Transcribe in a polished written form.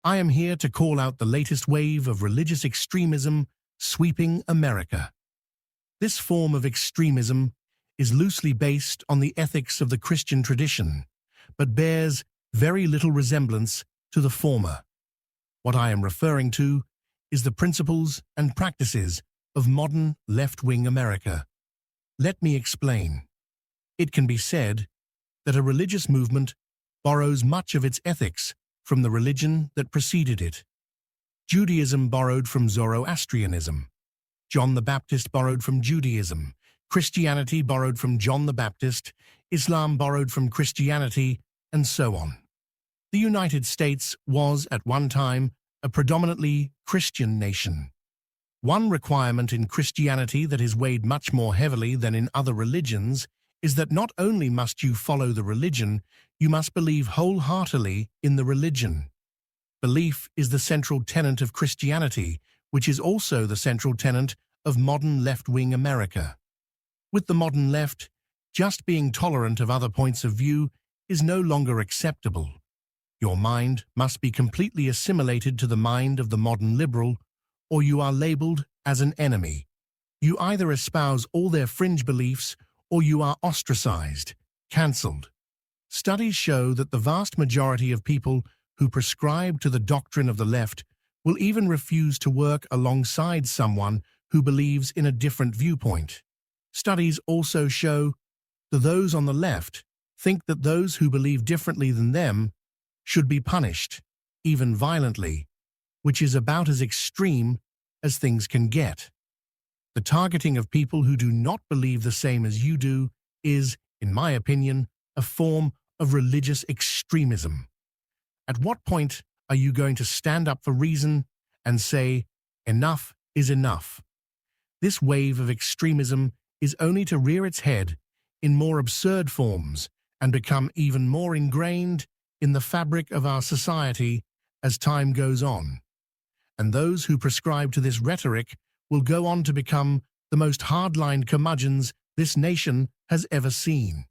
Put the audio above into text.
I am here to call out the latest wave of religious extremism sweeping America. This form of extremism is loosely based on the ethics of the Christian tradition, but bears very little resemblance to the former. What I am referring to is the principles and practices of modern left-wing America. Let me explain. It can be said that a religious movement borrows much of its ethics from the religion that preceded it. Judaism borrowed from Zoroastrianism. John the Baptist borrowed from Judaism. Christianity borrowed from John the Baptist. Islam borrowed from Christianity, and so on. The United States was, at one time, a predominantly Christian nation. One requirement in Christianity that is weighed much more heavily than in other religions is that not only must you follow the religion, you must believe wholeheartedly in the religion. Belief is the central tenet of Christianity, which is also the central tenet of modern left-wing America. With the modern left, just being tolerant of other points of view is no longer acceptable. Your mind must be completely assimilated to the mind of the modern liberal, or you are labeled as an enemy. You either espouse all their fringe beliefs, or you are ostracized, cancelled. Studies show that the vast majority of people who prescribe to the doctrine of the left will even refuse to work alongside someone who believes in a different viewpoint. Studies also show that those on the left think that those who believe differently than them should be punished, even violently, which is about as extreme as things can get. The targeting of people who do not believe the same as you do is, in my opinion, a form of religious extremism. At what point are you going to stand up for reason and say, enough is enough? This wave of extremism is only to rear its head in more absurd forms and become even more ingrained in the fabric of our society as time goes on. And those who prescribe to this rhetoric will go on to become the most hardlined curmudgeons this nation has ever seen.